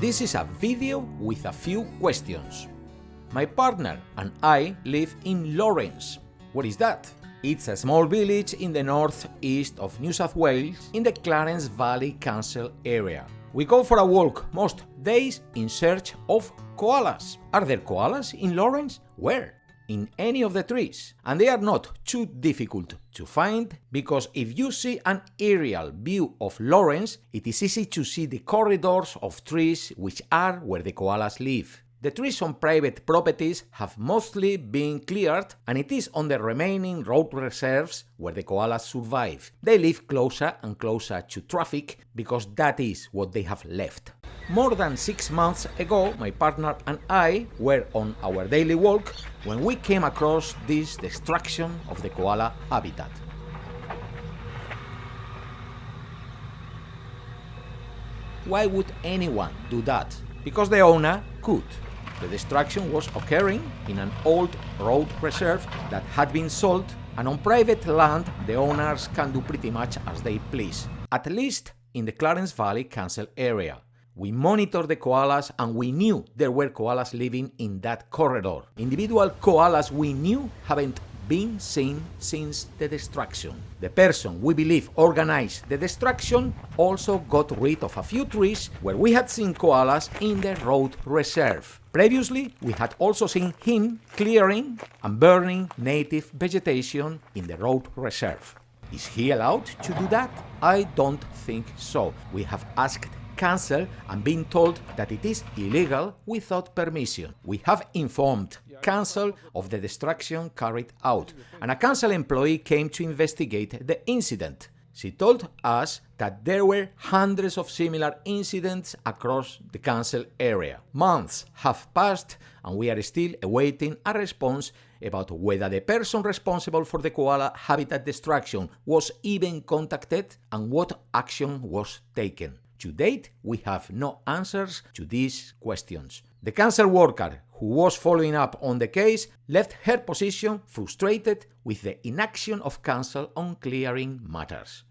This is a video with a few questions. My partner and I live in Lawrence. What is that? It's a small village in the northeast of New South Wales in the Clarence Valley Council area. We go for a walk most days in search of koalas. Are there koalas in Lawrence? Where? In any of the trees. And they are not too difficult to find because if you see an aerial view of Lawrence, it is easy to see the corridors of trees which are where the koalas live. The trees on private properties have mostly been cleared, and it is on the remaining road reserves where the koalas survive. They live closer and closer to traffic because that is what they have left. More than 6 months ago, my partner and I were on our daily walk when we came across this destruction of the koala habitat. Why would anyone do that? Because the owner could. The destruction was occurring in an old road reserve that had been sold, and on private land the owners can do pretty much as they please, at least in the Clarence Valley Council area. We monitored the koalas and we knew there were koalas living in that corridor. Individual koalas we knew haven't been seen since the destruction. The person we believe organized the destruction also got rid of a few trees where we had seen koalas in the road reserve. Previously, we had also seen him clearing and burning native vegetation in the road reserve. Is he allowed to do that? I don't think so. We have asked Council and been told that it is illegal without permission. We have informed Council of the destruction carried out, and a Council employee came to investigate the incident. She told us that there were hundreds of similar incidents across the Council area. Months have passed and we are still awaiting a response about whether the person responsible for the koala habitat destruction was even contacted and what action was taken. To date, we have no answers to these questions. The council worker who was following up on the case left her position frustrated with the inaction of council on clearing matters.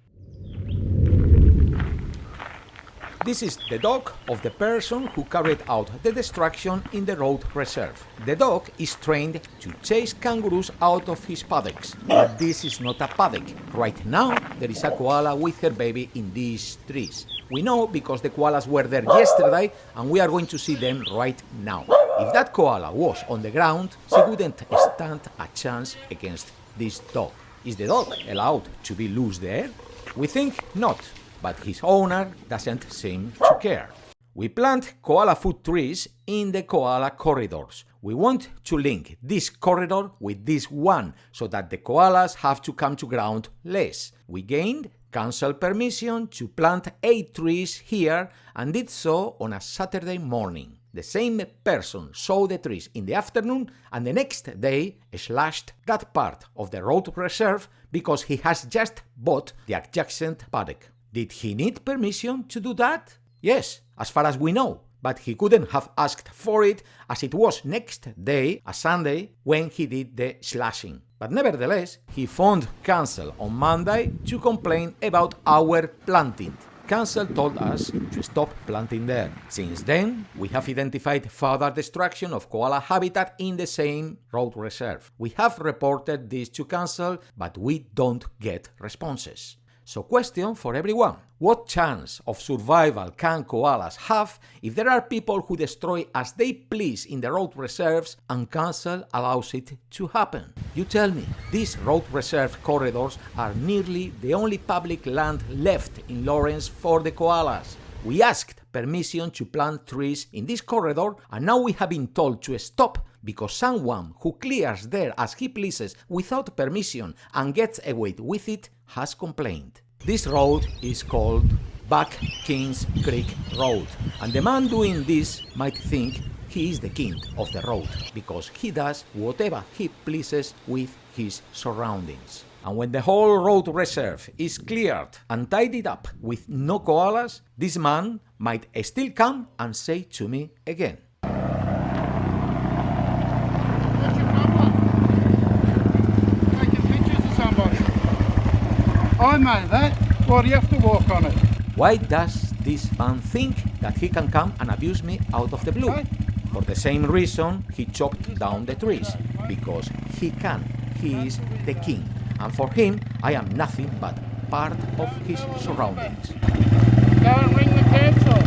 This is the dog of the person who carried out the destruction in the road reserve. The dog is trained to chase kangaroos out of his paddocks, but this is not a paddock. Right now, there is a koala with her baby in these trees. We know because the koalas were there yesterday and we are going to see them right now. If that koala was on the ground, she wouldn't stand a chance against this dog. Is the dog allowed to be loose there? We think not, but his owner doesn't seem to care. We plant koala food trees in the koala corridors. We want to link this corridor with this one so that the koalas have to come to ground less. We gained council permission to plant 8 trees here and did so on a Saturday morning. The same person saw the trees in the afternoon and the next day slashed that part of the road reserve because he has just bought the adjacent paddock. Did he need permission to do that? Yes, as far as we know, but he couldn't have asked for it as it was next day, a Sunday, when he did the slashing. But nevertheless, he phoned council on Monday to complain about our planting. Council told us to stop planting there. Since then, we have identified further destruction of koala habitat in the same road reserve. We have reported this to council, but we don't get responses. So question for everyone. What chance of survival can koalas have if there are people who destroy as they please in the road reserves and council allows it to happen? You tell me. These road reserve corridors are nearly the only public land left in Lawrence for the koalas. We asked permission to plant trees in this corridor and now we have been told to stop because someone who clears there as he pleases without permission and gets away with it has complained. This road is called Back Kings Creek Road, and the man doing this might think he is the king of the road because he does whatever he pleases with his surroundings. And when the whole road reserve is cleared and tidied up with no koalas, this man might still come and say to me again, I made that. Why do you have to walk on it? why does this man think that he can come and abuse me out of the blue. For the same reason, he chopped down the trees, because he can. He is the king, and for him, I am nothing but part of his surroundings. Go and ring the council.